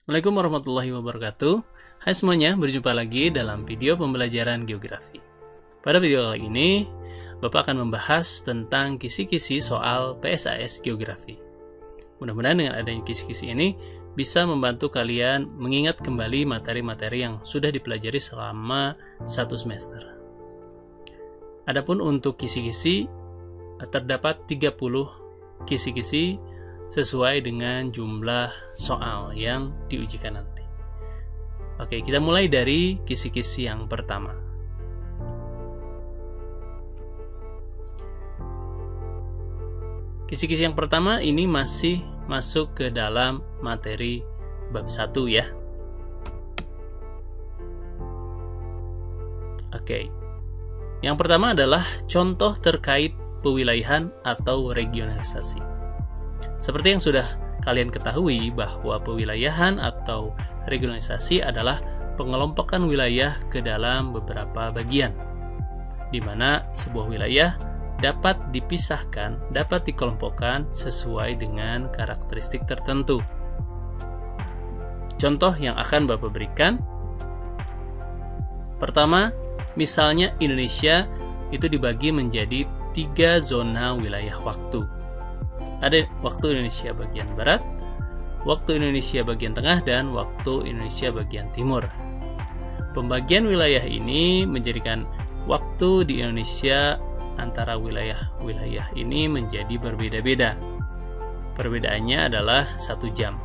Assalamualaikum warahmatullahi wabarakatuh. Hai semuanya, berjumpa lagi dalam video pembelajaran geografi. Pada video kali ini, Bapak akan membahas tentang kisi-kisi soal PSAS Geografi. Mudah-mudahan dengan adanya kisi-kisi ini bisa membantu kalian mengingat kembali materi-materi yang sudah dipelajari selama satu semester. Adapun untuk kisi-kisi, terdapat 30 kisi-kisi sesuai dengan jumlah soal yang diujikan nanti. Oke, kita mulai dari kisi-kisi yang pertama. Kisi-kisi yang pertama ini masih masuk ke dalam materi bab 1 ya. Oke. Yang pertama adalah contoh terkait pewilayahan atau regionalisasi. Seperti yang sudah kalian ketahui bahwa pewilayahan atau regionalisasi adalah pengelompokan wilayah ke dalam beberapa bagian, di mana sebuah wilayah dapat dipisahkan, dapat dikelompokkan sesuai dengan karakteristik tertentu. Contoh yang akan Bapak berikan, pertama, misalnya Indonesia itu dibagi menjadi 3 zona wilayah waktu. Ada waktu Indonesia bagian barat, waktu Indonesia bagian tengah, dan waktu Indonesia bagian timur. Pembagian wilayah ini menjadikan waktu di Indonesia antara wilayah-wilayah ini menjadi berbeda-beda. Perbedaannya adalah 1 jam.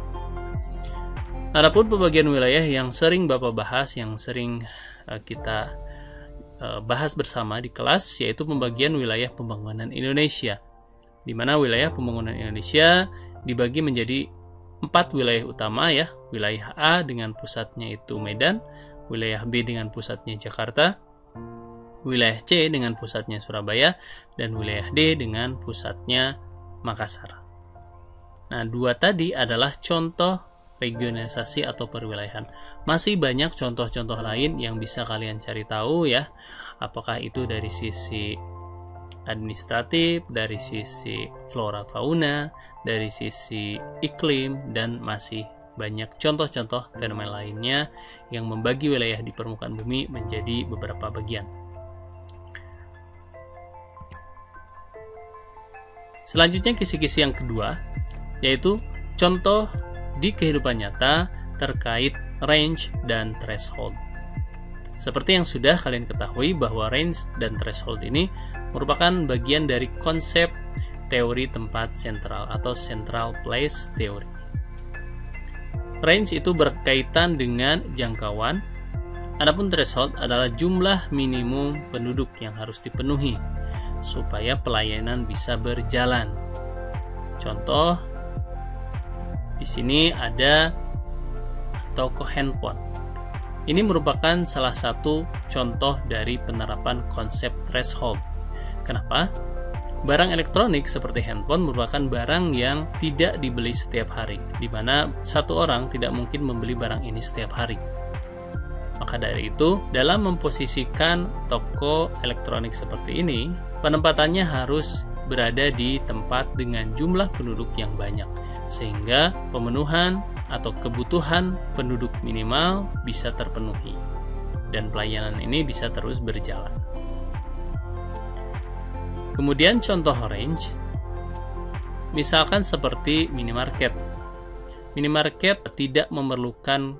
Adapun pembagian wilayah yang sering Bapak bahas, yang sering kita bahas bersama di kelas, yaitu pembagian wilayah pembangunan Indonesia, di mana wilayah pembangunan Indonesia dibagi menjadi 4 wilayah utama ya. Wilayah A dengan pusatnya itu Medan, wilayah B dengan pusatnya Jakarta, wilayah C dengan pusatnya Surabaya, dan wilayah D dengan pusatnya Makassar. Nah, 2 tadi adalah contoh regionalisasi atau perwilayahan. Masih banyak contoh-contoh lain yang bisa kalian cari tahu ya. Apakah itu dari sisi administratif, dari sisi flora fauna, dari sisi iklim, dan masih banyak contoh-contoh fenomena lainnya yang membagi wilayah di permukaan bumi menjadi beberapa bagian. Selanjutnya kisi-kisi yang kedua, yaitu contoh di kehidupan nyata terkait range dan threshold. Seperti yang sudah kalian ketahui bahwa range dan threshold ini merupakan bagian dari konsep teori tempat sentral atau central place theory. Range itu berkaitan dengan jangkauan, adapun threshold adalah jumlah minimum penduduk yang harus dipenuhi supaya pelayanan bisa berjalan. Contoh di sini ada toko handphone. Ini merupakan salah satu contoh dari penerapan konsep threshold. Kenapa? Barang elektronik seperti handphone merupakan barang yang tidak dibeli setiap hari, di mana satu orang tidak mungkin membeli barang ini setiap hari. Maka dari itu, dalam memposisikan toko elektronik seperti ini, penempatannya harus berada di tempat dengan jumlah penduduk yang banyak, sehingga pemenuhan atau kebutuhan penduduk minimal bisa terpenuhi dan pelayanan ini bisa terus berjalan. Kemudian contoh range, misalkan seperti minimarket. Minimarket tidak memerlukan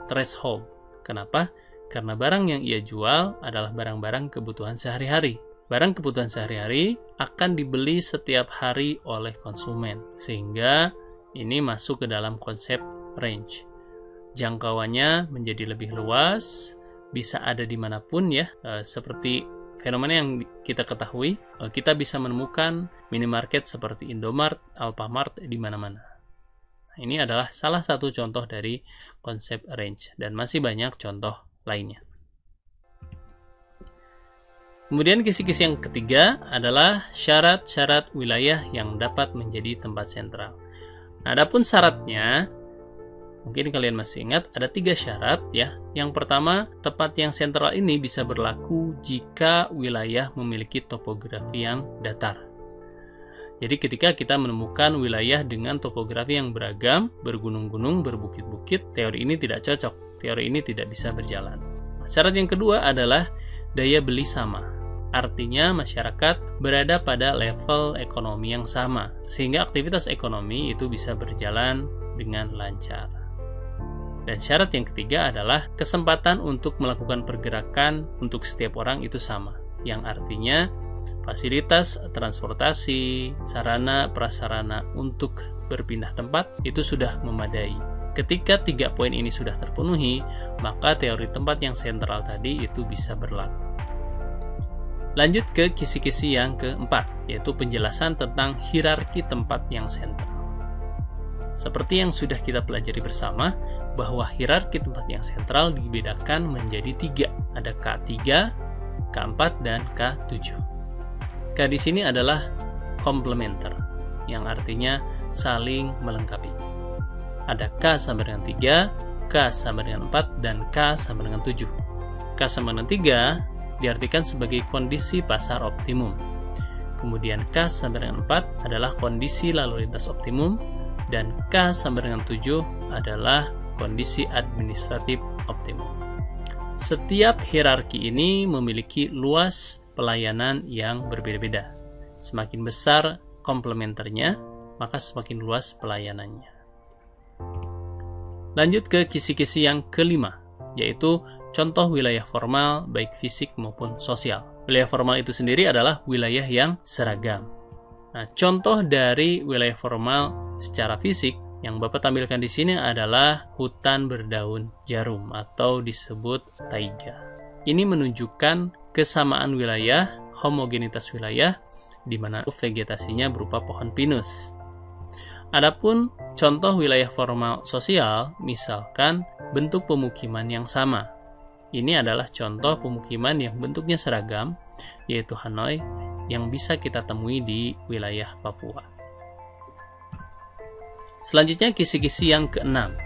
threshold. Kenapa? Karena barang yang ia jual adalah barang-barang kebutuhan sehari-hari. Barang kebutuhan sehari-hari akan dibeli setiap hari oleh konsumen, sehingga ini masuk ke dalam konsep range. Jangkauannya menjadi lebih luas, bisa ada dimanapun ya. Seperti fenomena yang kita ketahui, kita bisa menemukan minimarket seperti Indomart, Alfamart di mana-mana. Nah, ini adalah salah satu contoh dari konsep range, dan masih banyak contoh lainnya. Kemudian kisi-kisi yang ketiga adalah syarat-syarat wilayah yang dapat menjadi tempat sentral. Nah, adapun syaratnya, mungkin kalian masih ingat ada 3 syarat ya. Yang pertama, tempat yang sentral ini bisa berlaku jika wilayah memiliki topografi yang datar. Jadi ketika kita menemukan wilayah dengan topografi yang beragam, bergunung-gunung, berbukit-bukit, teori ini tidak cocok, teori ini tidak bisa berjalan. Syarat yang kedua adalah daya beli sama. Artinya masyarakat berada pada level ekonomi yang sama, sehingga aktivitas ekonomi itu bisa berjalan dengan lancar. Dan syarat yang ketiga adalah kesempatan untuk melakukan pergerakan untuk setiap orang itu sama, yang artinya fasilitas transportasi, sarana prasarana untuk berpindah tempat itu sudah memadai. Ketika 3 poin ini sudah terpenuhi, maka teori tempat yang sentral tadi itu bisa berlaku. Lanjut ke kisi-kisi yang keempat, yaitu penjelasan tentang hierarki tempat yang sentral. Seperti yang sudah kita pelajari bersama, bahwa hierarki tempat yang sentral dibedakan menjadi 3. Ada K3, K4, dan K7. K di sini adalah komplementer, yang artinya saling melengkapi. Ada K sama dengan 3, K sama dengan 4, dan K sama dengan 7. K sama dengan 3 diartikan sebagai kondisi pasar optimum. Kemudian K sama dengan 4 adalah kondisi lalu lintas optimum, dan K sama dengan 7 adalah kondisi administratif optimum. Setiap hierarki ini memiliki luas pelayanan yang berbeda-beda. Semakin besar komplementernya, maka semakin luas pelayanannya. Lanjut ke kisi-kisi yang kelima, yaitu contoh wilayah formal baik fisik maupun sosial. Wilayah formal itu sendiri adalah wilayah yang seragam. Nah, contoh dari wilayah formal secara fisik yang Bapak tampilkan di sini adalah hutan berdaun jarum atau disebut taiga. Ini menunjukkan kesamaan wilayah, homogenitas wilayah, di mana vegetasinya berupa pohon pinus. Adapun contoh wilayah formal sosial, misalkan bentuk pemukiman yang sama. Ini adalah contoh pemukiman yang bentuknya seragam, yaitu Hanoi, yang bisa kita temui di wilayah Papua. Selanjutnya, kisi-kisi yang keenam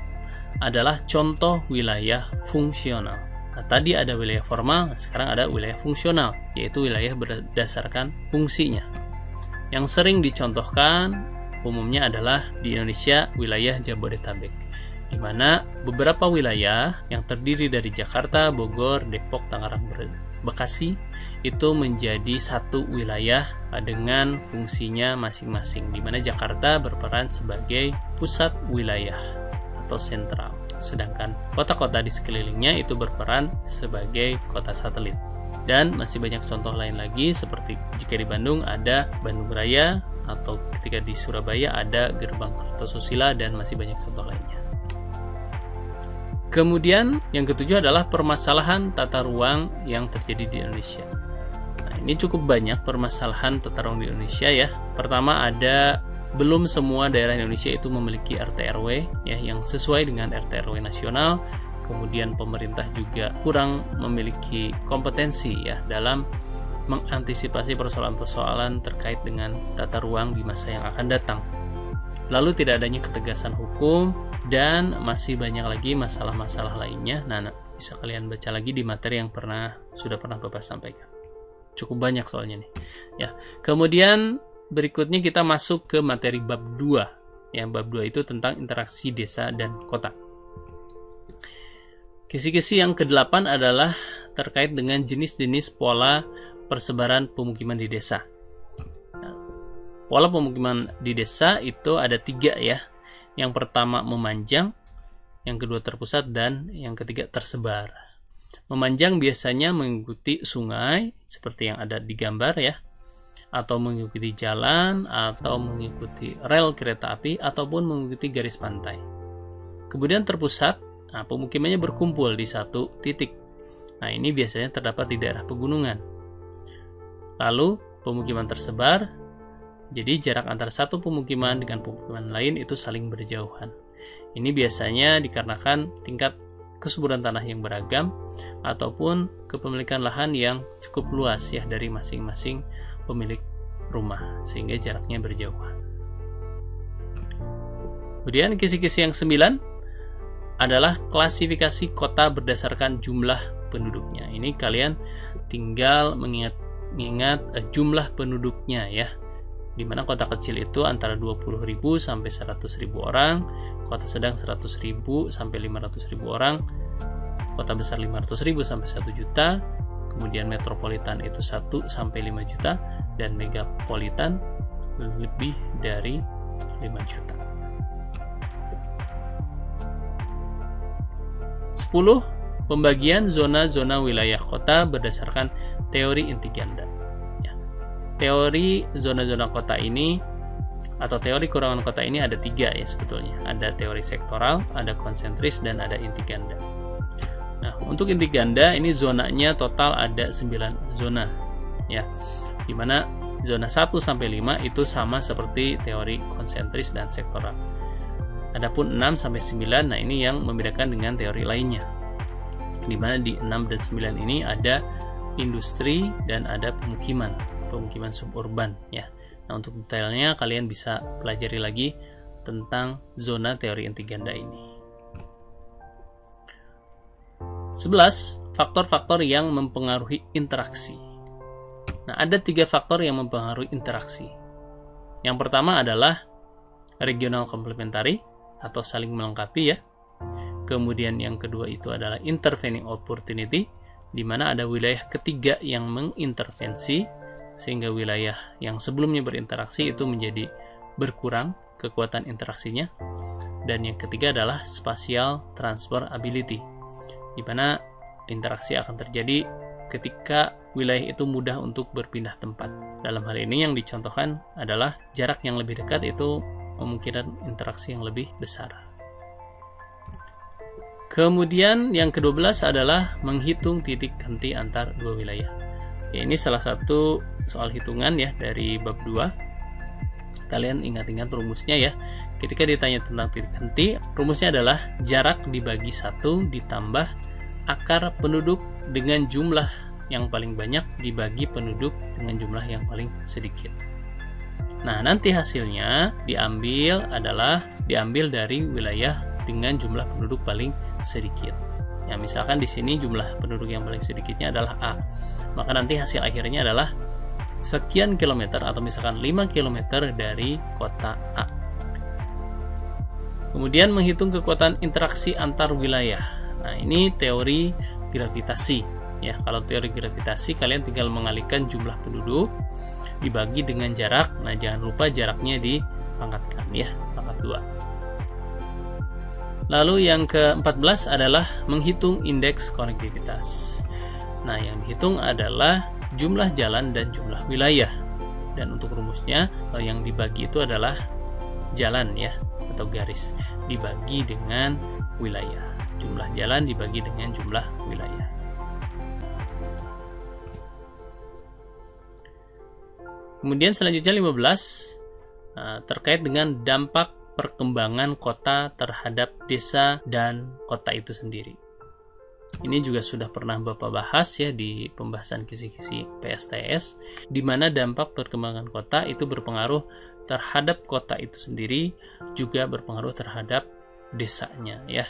adalah contoh wilayah fungsional. Nah, tadi ada wilayah formal, sekarang ada wilayah fungsional, yaitu wilayah berdasarkan fungsinya. Yang sering dicontohkan umumnya adalah di Indonesia wilayah Jabodetabek, di mana beberapa wilayah yang terdiri dari Jakarta, Bogor, Depok, Tangerang, Bekasi itu menjadi satu wilayah dengan fungsinya masing-masing, di mana Jakarta berperan sebagai pusat wilayah atau sentral, sedangkan kota-kota di sekelilingnya itu berperan sebagai kota satelit. Dan masih banyak contoh lain lagi, seperti jika di Bandung ada Bandung Raya, atau ketika di Surabaya ada Gerbang Kertosusila, dan masih banyak contoh lainnya. Kemudian yang ketujuh adalah permasalahan tata ruang yang terjadi di Indonesia. Nah, ini cukup banyak permasalahan tata ruang di Indonesia ya. Pertama, ada belum semua daerah Indonesia itu memiliki RT/RW ya yang sesuai dengan RT/RW nasional. Kemudian pemerintah juga kurang memiliki kompetensi ya dalam mengantisipasi persoalan-persoalan terkait dengan tata ruang di masa yang akan datang. Lalu tidak adanya ketegasan hukum, dan masih banyak lagi masalah-masalah lainnya. Nah, bisa kalian baca lagi di materi yang sudah pernah Bapak sampaikan. Cukup banyak soalnya nih. Ya. Kemudian berikutnya kita masuk ke materi bab 2. Ya, bab 2 itu tentang interaksi desa dan kota. Kisi-kisi yang ke-8 adalah terkait dengan jenis-jenis pola persebaran pemukiman di desa. Pola pemukiman di desa itu ada 3 ya. Yang pertama memanjang, yang kedua terpusat, dan yang ketiga tersebar. Memanjang biasanya mengikuti sungai seperti yang ada di gambar ya, atau mengikuti jalan, atau mengikuti rel kereta api, ataupun mengikuti garis pantai. Kemudian terpusat, nah, pemukimannya berkumpul di satu titik. Nah, ini biasanya terdapat di daerah pegunungan. Lalu pemukiman tersebar, jadi jarak antara satu pemukiman dengan pemukiman lain itu saling berjauhan. Ini biasanya dikarenakan tingkat kesuburan tanah yang beragam ataupun kepemilikan lahan yang cukup luas ya dari masing-masing pemilik rumah, sehingga jaraknya berjauhan. Kemudian kisi-kisi yang 9 adalah klasifikasi kota berdasarkan jumlah penduduknya. Ini kalian tinggal mengingat jumlah penduduknya ya. di mana kota kecil itu antara 20.000 sampai 100.000 orang, kota sedang 100.000 sampai 500.000 orang, kota besar 500.000 sampai 1 juta, kemudian metropolitan itu 1 sampai 5 juta, dan megapolitan lebih dari 5 juta. 10. Pembagian zona-zona wilayah kota berdasarkan teori inti ganda. Teori zona-zona kota ini atau teori kurangan kota ini ada 3 ya sebetulnya. Ada teori sektoral, ada konsentris, dan ada inti ganda. Nah, untuk inti ganda ini zonanya total ada 9 zona ya. Dimana zona 1 sampai 5 itu sama seperti teori konsentris dan sektoral. Adapun 6 sampai 9, nah ini yang membedakan dengan teori lainnya. Dimana di 6 dan 9 ini ada industri dan ada pemukiman suburban ya. Nah, untuk detailnya kalian bisa pelajari lagi tentang zona teori inti ganda ini. 11. Faktor-faktor yang mempengaruhi interaksi. Nah, ada 3 faktor yang mempengaruhi interaksi. Yang pertama adalah regional complementary atau saling melengkapi ya. Kemudian yang kedua itu adalah intervening opportunity, di mana ada wilayah ketiga yang mengintervensi sehingga wilayah yang sebelumnya berinteraksi itu menjadi berkurang kekuatan interaksinya. Dan yang ketiga adalah spatial transfer ability, di mana interaksi akan terjadi ketika wilayah itu mudah untuk berpindah tempat. Dalam hal ini yang dicontohkan adalah jarak yang lebih dekat itu memungkinkan interaksi yang lebih besar. Kemudian yang ke-12 adalah menghitung titik henti antar dua wilayah. Ya, ini salah satu soal hitungan ya dari bab 2. Kalian ingat-ingat rumusnya ya. Ketika ditanya tentang titik henti, rumusnya adalah jarak dibagi 1 ditambah akar penduduk dengan jumlah yang paling banyak dibagi penduduk dengan jumlah yang paling sedikit. Nah, nanti hasilnya diambil dari wilayah dengan jumlah penduduk paling sedikit. Ya, misalkan di sini jumlah penduduk yang paling sedikitnya adalah A. Maka nanti hasil akhirnya adalah sekian kilometer atau misalkan 5 kilometer dari kota A. Kemudian menghitung kekuatan interaksi antar wilayah. Nah, ini teori gravitasi. Ya, kalau teori gravitasi kalian tinggal mengalihkan jumlah penduduk dibagi dengan jarak. Nah, jangan lupa jaraknya dipangkatkan ya, pangkat 2. Lalu yang ke-14 adalah menghitung indeks konektivitas. Nah, yang dihitung adalah jumlah jalan dan jumlah wilayah. Dan untuk rumusnya yang dibagi itu adalah jalan ya atau garis dibagi dengan wilayah. Jumlah jalan dibagi dengan jumlah wilayah. Kemudian selanjutnya 15 terkait dengan dampak perkembangan kota terhadap desa dan kota itu sendiri. Ini juga sudah pernah Bapak bahas ya di pembahasan kisi-kisi PSTS, di mana dampak perkembangan kota itu berpengaruh terhadap kota itu sendiri, juga berpengaruh terhadap desanya ya.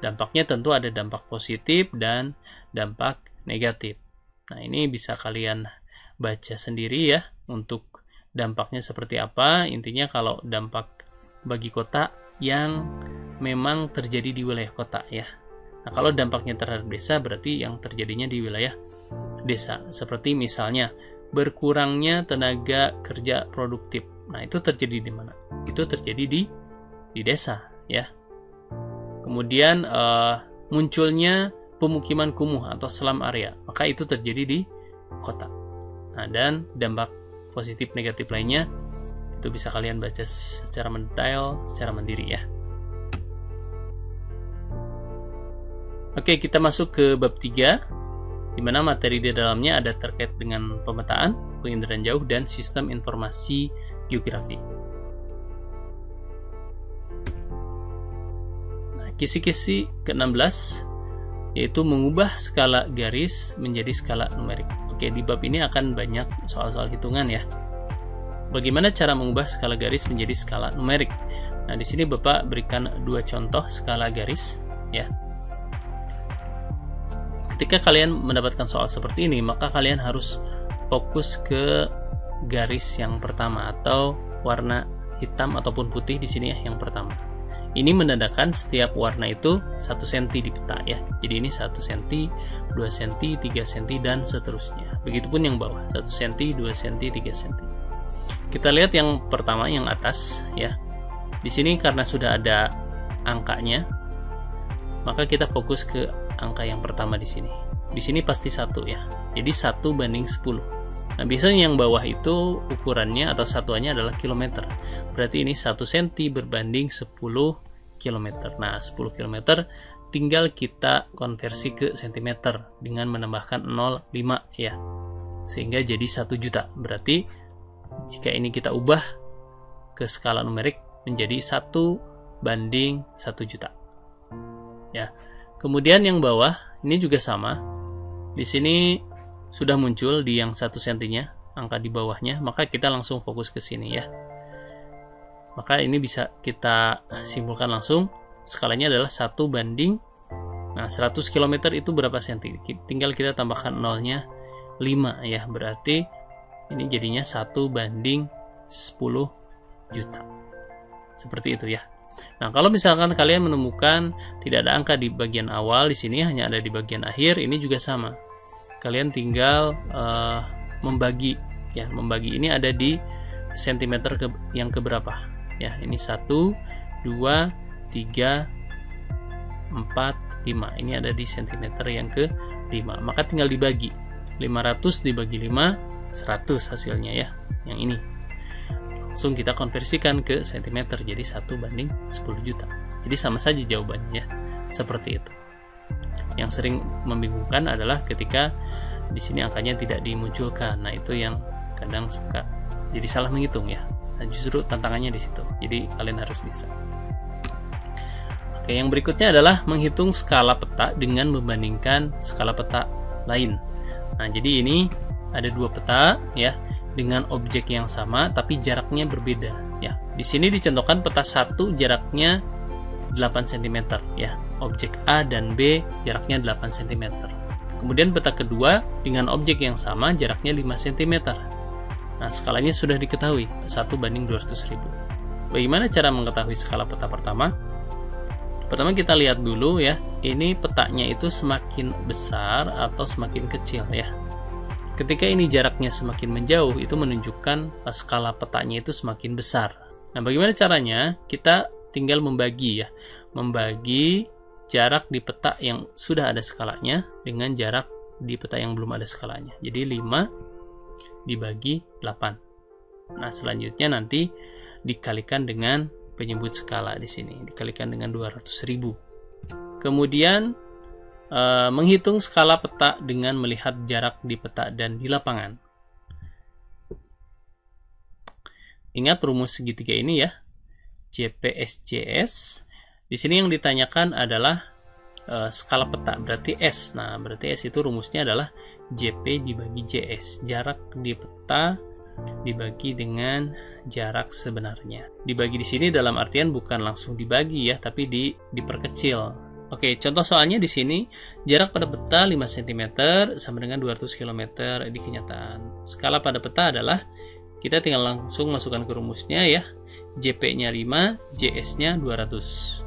Dampaknya tentu ada dampak positif dan dampak negatif. Nah, ini bisa kalian baca sendiri ya untuk dampaknya seperti apa. Intinya kalau dampak bagi kota yang memang terjadi di wilayah kota ya. Nah, kalau dampaknya terhadap desa berarti yang terjadinya di wilayah desa. Seperti misalnya berkurangnya tenaga kerja produktif. Nah, itu terjadi di mana? Itu terjadi di desa ya. Kemudian munculnya pemukiman kumuh atau slum area, maka itu terjadi di kota. Nah, dan dampak positif negatif lainnya itu bisa kalian baca secara mendetail, secara mandiri ya. Oke, kita masuk ke bab 3, di mana materi di dalamnya ada terkait dengan pemetaan, penginderaan jauh, dan sistem informasi geografi. Nah, kisi-kisi ke-16 yaitu mengubah skala garis menjadi skala numerik. Oke, di bab ini akan banyak soal-soal hitungan ya. Bagaimana cara mengubah skala garis menjadi skala numerik? Nah, di sini Bapak berikan 2 contoh skala garis ya. Ketika kalian mendapatkan soal seperti ini, maka kalian harus fokus ke garis yang pertama atau warna hitam ataupun putih di sini ya yang pertama. Ini menandakan setiap warna itu 1 cm di peta ya. Jadi ini 1 cm, 2 cm, 3 cm dan seterusnya. Begitupun yang bawah, 1 cm, 2 cm, 3 cm. Kita lihat yang pertama yang atas ya. Di sini karena sudah ada angkanya, maka kita fokus ke angka yang pertama di sini. Di sini pasti 1 ya. Jadi 1/10. Nah, biasanya yang bawah itu ukurannya atau satuannya adalah kilometer. Berarti ini 1 cm berbanding 10 km. Nah, 10 km tinggal kita konversi ke cm dengan menambahkan 0,5 ya. Sehingga jadi 1 juta. Berarti jika ini kita ubah ke skala numerik menjadi 1/1 juta. Ya. Kemudian yang bawah ini juga sama. Di sini sudah muncul di yang 1 cm-nya, angka di bawahnya, maka kita langsung fokus ke sini ya. Maka ini bisa kita simpulkan langsung, skalanya adalah 1/100 km itu berapa cm? Tinggal kita tambahkan nolnya 5 ya, berarti ini jadinya 1/10 juta. Seperti itu ya. Nah, kalau misalkan kalian menemukan tidak ada angka di bagian awal, di sini hanya ada di bagian akhir, ini juga sama. Kalian tinggal membagi ya, membagi ini ada di cm yang keberapa ya. Ini 1 2 3 4 5. Ini ada di cm yang ke-5. Maka tinggal dibagi. 500 dibagi 5 100 hasilnya ya. Yang ini. Langsung kita konversikan ke cm jadi 1/10 juta. Jadi sama saja jawabannya ya. Seperti itu. Yang sering membingungkan adalah ketika di sini angkanya tidak dimunculkan. Nah, itu yang kadang suka jadi salah menghitung ya. Nah, justru tantangannya di situ. Jadi kalian harus bisa. Oke, yang berikutnya adalah menghitung skala peta dengan membandingkan skala peta lain. Nah, jadi ini ada 2 peta ya dengan objek yang sama tapi jaraknya berbeda ya. Di sini dicontohkan peta 1 jaraknya 8 cm ya. Objek A dan B jaraknya 8 cm. Kemudian peta kedua dengan objek yang sama jaraknya 5 cm. Nah, skalanya sudah diketahui 1/200.000. Bagaimana cara mengetahui skala peta pertama? Pertama kita lihat dulu ya, ini petanya itu semakin besar atau semakin kecil ya. Ketika ini jaraknya semakin menjauh, itu menunjukkan skala petanya itu semakin besar. Nah, bagaimana caranya? Kita tinggal membagi ya. Membagi jarak di peta yang sudah ada skalanya dengan jarak di peta yang belum ada skalanya. Jadi 5 dibagi 8. Nah, selanjutnya nanti dikalikan dengan penyebut skala di sini. Dikalikan dengan 200.000. Kemudian menghitung skala peta dengan melihat jarak di peta dan di lapangan. Ingat rumus segitiga ini ya. JPSJS. Di sini yang ditanyakan adalah skala peta, berarti S. Nah, berarti S itu rumusnya adalah JP dibagi JS. Jarak di peta dibagi dengan jarak sebenarnya. Dibagi di sini dalam artian bukan langsung dibagi ya, tapi diperkecil. Oke, contoh soalnya di sini jarak pada peta 5 cm sama dengan 200 km di kenyataan. Skala pada peta adalah kita tinggal langsung masukkan ke rumusnya ya. JP-nya 5, JS-nya 200.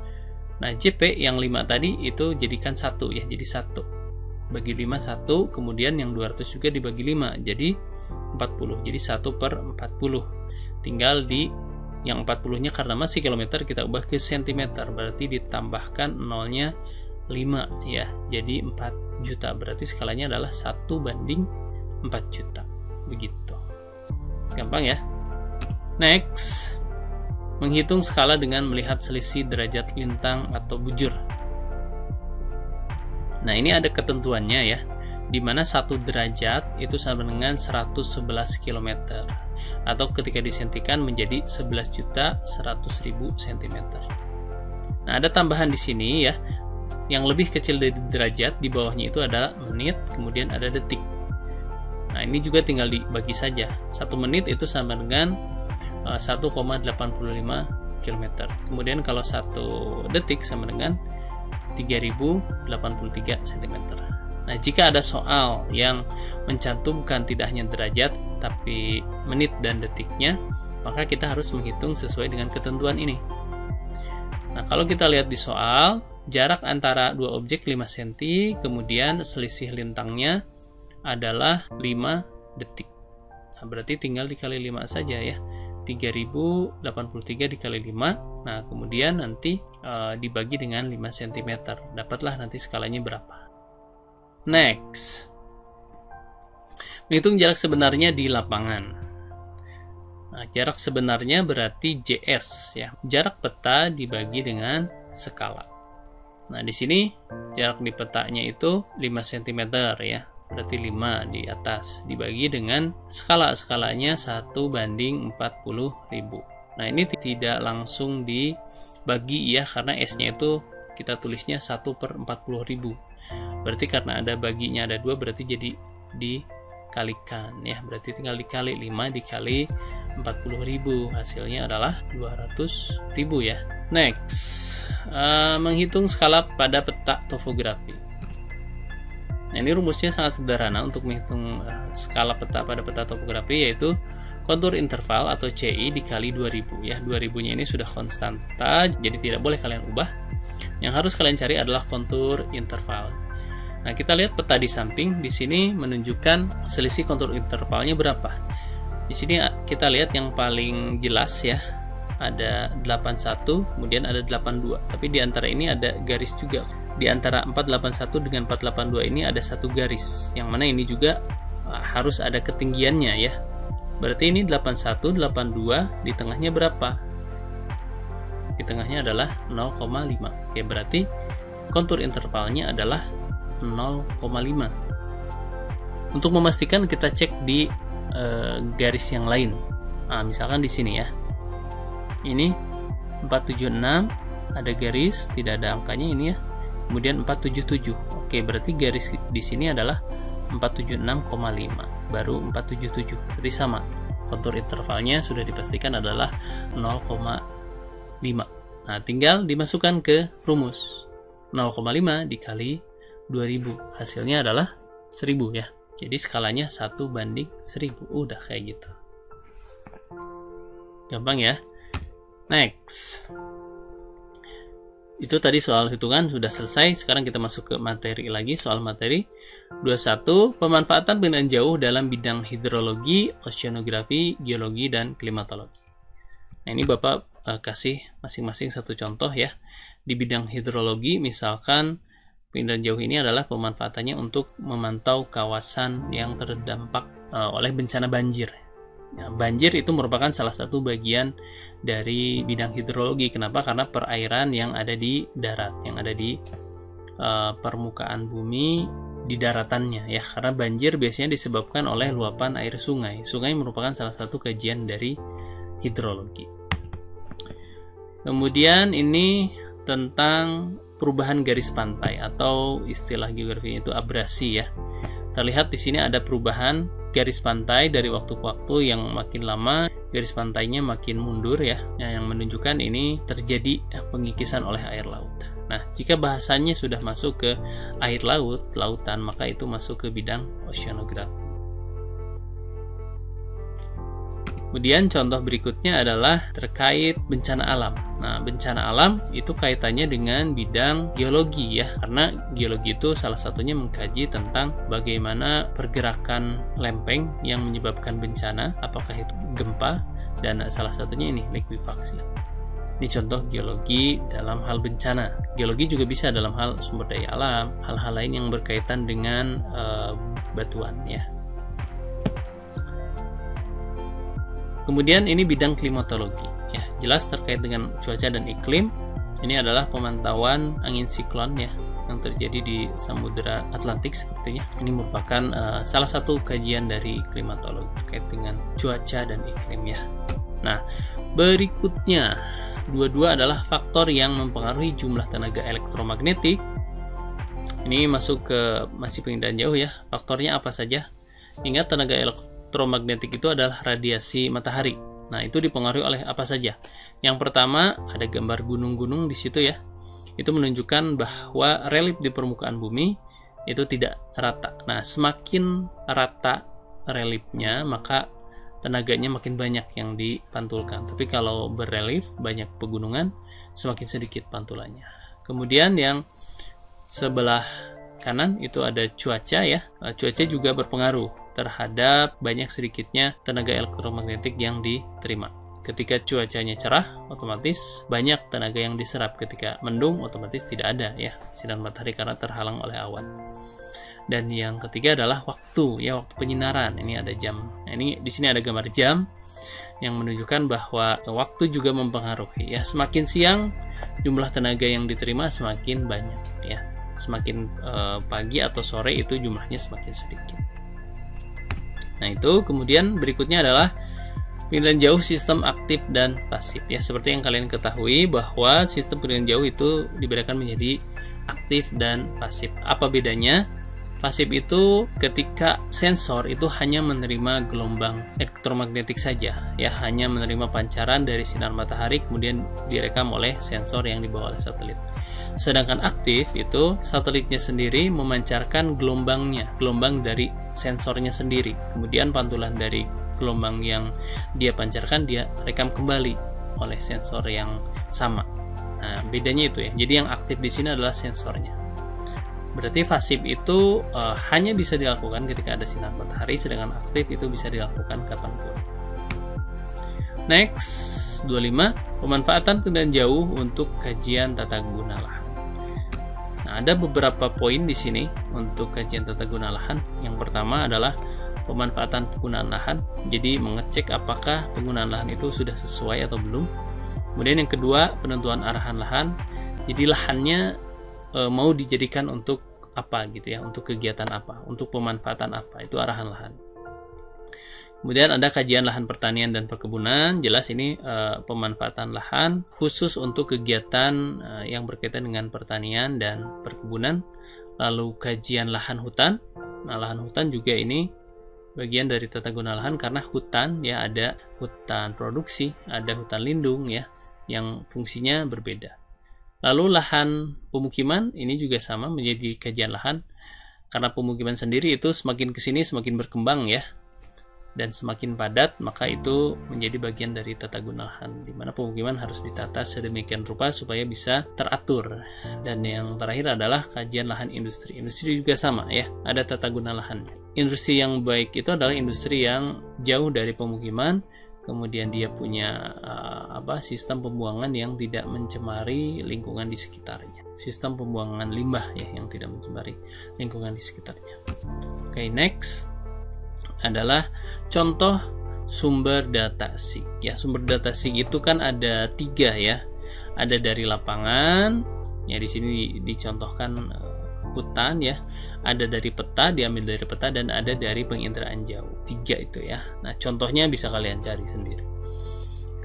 Nah, JP yang 5 tadi itu jadikan 1 ya, jadi 1. Bagi 5 1, kemudian yang 200 juga dibagi 5, jadi 40. Jadi 1/40. Tinggal di yang 40-nya karena masih kilometer kita ubah ke cm, berarti ditambahkan nolnya 5 ya. Jadi 4 juta. Berarti skalanya adalah 1/4 juta. Begitu. Gampang ya. Next. Menghitung skala dengan melihat selisih derajat lintang atau bujur. Nah, ini ada ketentuannya ya. Di mana 1 derajat itu sama dengan 111 km. Atau ketika disentikan menjadi 11.100.000 cm. Nah, ada tambahan di sini ya. Yang lebih kecil dari derajat, di bawahnya itu ada menit, kemudian ada detik. Nah, ini juga tinggal dibagi saja. 1 menit itu sama dengan 1,85 km. Kemudian kalau 1 detik sama dengan 3083 cm. Nah, jika ada soal yang mencantumkan tidak hanya derajat, tapi menit dan detiknya, maka kita harus menghitung sesuai dengan ketentuan ini. Nah, kalau kita lihat di soal, jarak antara dua objek 5 cm, kemudian selisih lintangnya adalah 5 detik. Nah, berarti tinggal dikali 5 saja ya. 3083 dikali 5. Nah, kemudian nanti dibagi dengan 5 cm. Dapatlah nanti skalanya berapa. Next, menghitung jarak sebenarnya di lapangan. Nah, jarak sebenarnya berarti JS ya, jarak peta dibagi dengan skala. Nah, di sini jarak di petanya itu 5 cm ya, berarti 5 di atas dibagi dengan skalanya 1/40.000. Nah, ini tidak langsung dibagi ya, karena S-nya itu kita tulisnya 1/40.000. Berarti karena ada baginya ada 2, berarti jadi dikalikan ya, berarti tinggal dikali 5 dikali 40.000, hasilnya adalah 200.000 ya. Next, menghitung skala pada peta topografi. Nah, ini rumusnya sangat sederhana untuk menghitung skala peta pada peta topografi, yaitu kontur interval atau CI dikali 2000 ya. 2000-nya ini sudah konstanta, jadi tidak boleh kalian ubah. Yang harus kalian cari adalah kontur interval. Nah, kita lihat peta di samping, di sini menunjukkan selisih kontur intervalnya berapa. Di sini kita lihat yang paling jelas ya, ada 81, kemudian ada 82. Tapi di antara ini ada garis juga. Di antara 481 dengan 482 ini ada satu garis, yang mana ini juga harus ada ketinggiannya ya. Berarti ini 81, 82, di tengahnya berapa? Di tengahnya adalah 0,5. Oke, berarti kontur intervalnya adalah 0,5. Untuk memastikan kita cek di garis yang lain. Nah, misalkan di sini ya. Ini 476, ada garis, tidak ada angkanya ini ya. Kemudian 477. Oke, berarti garis di sini adalah 476,5, baru 477. Berarti sama. Kontur intervalnya sudah dipastikan adalah 0,5. Nah, tinggal dimasukkan ke rumus. 0,5 dikali 2000, hasilnya adalah 1000 ya. Jadi skalanya 1/1000. Udah kayak gitu. Gampang ya. Next. Itu tadi soal hitungan sudah selesai. Sekarang kita masuk ke materi lagi, soal materi 21, pemanfaatan penilaian jauh dalam bidang hidrologi, oceanografi, geologi, dan klimatologi. Nah, ini Bapak kasih masing-masing satu contoh ya. Di bidang hidrologi, misalkan penilaian jauh ini adalah pemanfaatannya untuk memantau kawasan yang terdampak oleh bencana banjir. Ya, banjir itu merupakan salah satu bagian dari bidang hidrologi. Kenapa? Karena perairan yang ada di darat, yang ada di permukaan bumi, di daratannya ya. Karena banjir biasanya disebabkan oleh luapan air sungai. Sungai merupakan salah satu kajian dari hidrologi. Kemudian ini tentang perubahan garis pantai, atau istilah geografinya itu abrasi ya. Terlihat di sini ada perubahan garis pantai dari waktu ke waktu, yang makin lama garis pantainya makin mundur ya, yang menunjukkan ini terjadi pengikisan oleh air laut. Nah, jika bahasanya sudah masuk ke air laut, lautan, maka itu masuk ke bidang oceanografi. Kemudian contoh berikutnya adalah terkait bencana alam. Nah, bencana alam itu kaitannya dengan bidang geologi ya, karena geologi itu salah satunya mengkaji tentang bagaimana pergerakan lempeng yang menyebabkan bencana, apakah itu gempa, dan salah satunya ini likuifaksi. Ini contoh geologi dalam hal bencana. Geologi juga bisa dalam hal sumber daya alam, hal-hal lain yang berkaitan dengan batuan ya. Kemudian ini bidang klimatologi ya, jelas terkait dengan cuaca dan iklim. Ini adalah pemantauan angin siklon ya yang terjadi di Samudra Atlantik sepertinya. Ini merupakan salah satu kajian dari klimatologi terkait dengan cuaca dan iklim ya. Nah, berikutnya dua-dua adalah faktor yang mempengaruhi jumlah tenaga elektromagnetik. Ini masuk ke masih penilaian jauh ya. Faktornya apa saja? Ingat, tenaga elektromagnetik itu adalah radiasi matahari. Nah, itu dipengaruhi oleh apa saja? Yang pertama, ada gambar gunung-gunung di situ ya. Itu menunjukkan bahwa relief di permukaan bumi itu tidak rata. Nah, semakin rata reliefnya, maka tenaganya makin banyak yang dipantulkan. Tapi kalau berrelief, banyak pegunungan, semakin sedikit pantulannya. Kemudian yang sebelah kanan itu ada cuaca ya. Cuaca juga berpengaruh terhadap banyak sedikitnya tenaga elektromagnetik yang diterima. Ketika cuacanya cerah, otomatis banyak tenaga yang diserap. Ketika mendung, otomatis tidak ada ya sinar matahari karena terhalang oleh awan. Dan yang ketiga adalah waktu ya, waktu penyinaran. Ini ada jam. Nah, ini di sini ada gambar jam yang menunjukkan bahwa waktu juga mempengaruhi ya. Semakin siang, jumlah tenaga yang diterima semakin banyak ya. Semakin pagi atau sore itu jumlahnya semakin sedikit. Nah, itu kemudian berikutnya adalah pengiriman jauh, sistem aktif dan pasif ya. Seperti yang kalian ketahui bahwa sistem pengiriman jauh itu dibedakan menjadi aktif dan pasif. Apa bedanya? Pasif itu ketika sensor itu hanya menerima gelombang elektromagnetik saja ya, hanya menerima pancaran dari sinar matahari kemudian direkam oleh sensor yang dibawa oleh satelit. Sedangkan aktif itu satelitnya sendiri memancarkan gelombangnya, gelombang dari sensornya sendiri. Kemudian pantulan dari gelombang yang dia pancarkan dia rekam kembali oleh sensor yang sama. Nah, bedanya itu ya. Jadi yang aktif di sini adalah sensornya. Berarti pasif itu hanya bisa dilakukan ketika ada sinar matahari, sedangkan aktif itu bisa dilakukan kapanpun. Next, 25. Pemanfaatan pengiriman jauh untuk kajian tata guna lahan. Nah, ada beberapa poin di sini untuk kajian tata guna lahan. Yang pertama adalah pemanfaatan penggunaan lahan. Jadi mengecek apakah penggunaan lahan itu sudah sesuai atau belum. Kemudian yang kedua, penentuan arahan lahan. Jadi lahannya mau dijadikan untuk apa gitu ya, untuk kegiatan apa, untuk pemanfaatan apa, itu arahan lahan. Kemudian ada kajian lahan pertanian dan perkebunan. Jelas ini pemanfaatan lahan khusus untuk kegiatan yang berkaitan dengan pertanian dan perkebunan. Lalu kajian lahan hutan. Nah, lahan hutan juga ini bagian dari tata guna lahan karena hutan ya, ada hutan produksi, ada hutan lindung ya, yang fungsinya berbeda. Lalu lahan pemukiman ini juga sama menjadi kajian lahan karena pemukiman sendiri itu semakin kesini semakin berkembang ya, dan semakin padat, maka itu menjadi bagian dari tata guna lahan di mana pemukiman harus ditata sedemikian rupa supaya bisa teratur. Dan yang terakhir adalah kajian lahan industri. Industri juga sama ya, ada tata guna lahan. Industri yang baik itu adalah industri yang jauh dari pemukiman, kemudian dia punya sistem pembuangan yang tidak mencemari lingkungan di sekitarnya. Sistem pembuangan limbah ya yang tidak mencemari lingkungan di sekitarnya. Oke, next adalah contoh sumber data SIG ya. Sumber data SIG itu kan ada 3 ya. Ada dari lapangan ya, di sini dicontohkan hutan ya, ada dari peta, diambil dari peta, dan ada dari penginderaan jauh. 3 itu ya. Nah, contohnya bisa kalian cari sendiri.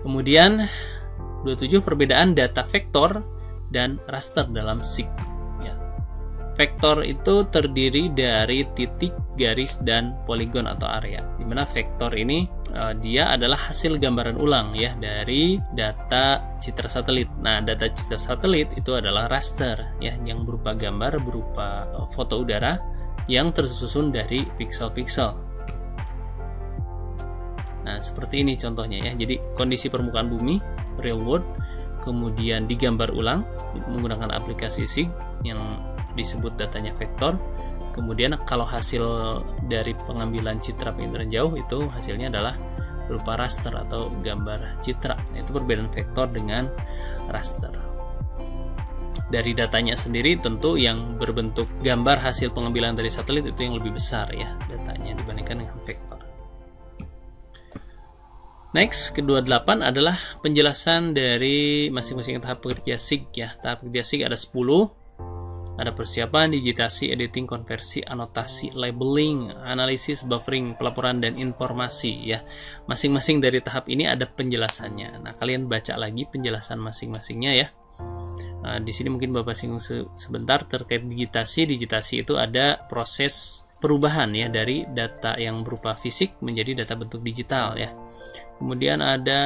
Kemudian 27, perbedaan data vektor dan raster dalam SIG ya. Vektor itu terdiri dari titik, garis, dan poligon atau area. Dimana vektor ini dia adalah hasil gambaran ulang ya dari data citra satelit. Nah, data citra satelit itu adalah raster ya, yang berupa gambar, berupa foto udara yang tersusun dari piksel-piksel. Nah, seperti ini contohnya ya. Jadi kondisi permukaan bumi real world kemudian digambar ulang menggunakan aplikasi SIG yang disebut datanya vektor. Kemudian kalau hasil dari pengambilan citra penginderaan jauh itu hasilnya adalah berupa raster atau gambar citra. Itu perbedaan vektor dengan raster. Dari datanya sendiri tentu yang berbentuk gambar hasil pengambilan dari satelit itu yang lebih besar ya datanya dibandingkan dengan vektor. Next, kedua 8 adalah penjelasan dari masing-masing tahap kerja SIG ya. Tahap kerja SIG ada 10. Ada persiapan, digitasi, editing, konversi, anotasi, labeling, analisis, buffering, pelaporan, dan informasi ya. Masing-masing dari tahap ini ada penjelasannya. Nah, kalian baca lagi penjelasan masing-masingnya ya. Nah, di sini mungkin Bapak singgung sebentar terkait digitasi. Digitasi itu ada proses perubahan ya dari data yang berupa fisik menjadi data bentuk digital ya. Kemudian ada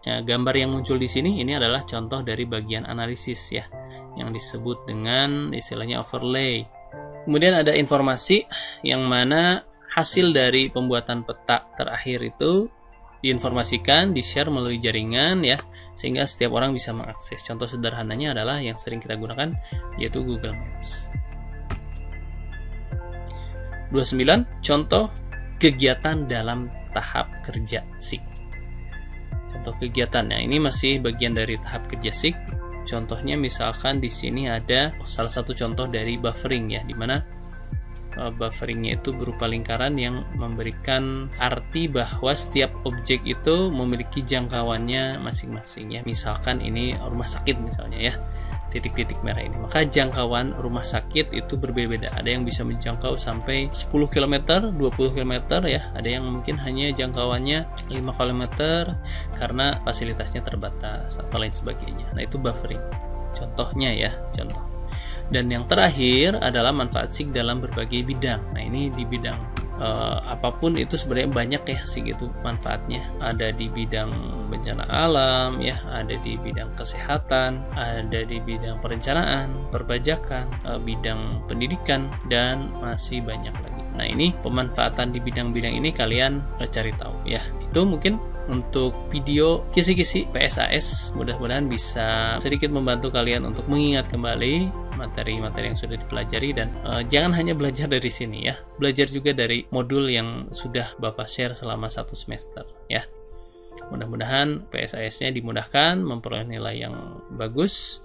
gambar yang muncul di sini, ini adalah contoh dari bagian analisis ya, yang disebut dengan istilahnya overlay. Kemudian ada informasi yang mana hasil dari pembuatan peta terakhir itu diinformasikan, di-share melalui jaringan ya, sehingga setiap orang bisa mengakses. Contoh sederhananya adalah yang sering kita gunakan yaitu Google Maps. 29. Contoh kegiatan dalam tahap kerja SIG. Contoh kegiatannya ini masih bagian dari tahap kerja SIG. Contohnya misalkan di sini ada salah satu contoh dari buffering ya, dimana bufferingnya itu berupa lingkaran yang memberikan arti bahwa setiap objek itu memiliki jangkauannya masing-masing ya. Misalkan ini rumah sakit misalnya ya, titik-titik merah ini, maka jangkauan rumah sakit itu berbeda-beda. Ada yang bisa menjangkau sampai 10 km, 20 km ya, ada yang mungkin hanya jangkauannya 5 km karena fasilitasnya terbatas atau lain sebagainya. Nah, itu buffering contohnya ya, contoh. Dan yang terakhir adalah manfaat SIG dalam berbagai bidang. Nah, ini di bidang apapun itu sebenarnya banyak ya SIG itu manfaatnya. Ada di bidang bencana alam ya, ada di bidang kesehatan, ada di bidang perencanaan, perpajakan, bidang pendidikan, dan masih banyak lagi. Nah, ini pemanfaatan di bidang-bidang ini kalian cari tahu ya. Itu mungkin untuk video kisi-kisi PSAS, mudah-mudahan bisa sedikit membantu kalian untuk mengingat kembali materi-materi yang sudah dipelajari, dan jangan hanya belajar dari sini ya, belajar juga dari modul yang sudah Bapak share selama 1 semester ya. Mudah-mudahan PSAS-nya dimudahkan, memperoleh nilai yang bagus.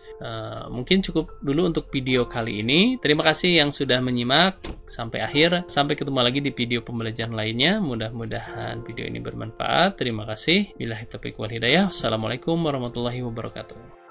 Mungkin cukup dulu untuk video kali ini. Terima kasih yang sudah menyimak sampai akhir. Sampai ketemu lagi di video pembelajaran lainnya. Mudah-mudahan video ini bermanfaat. Terima kasih. Billahi taufiq wal hidayah. Wassalamualaikum warahmatullahi wabarakatuh.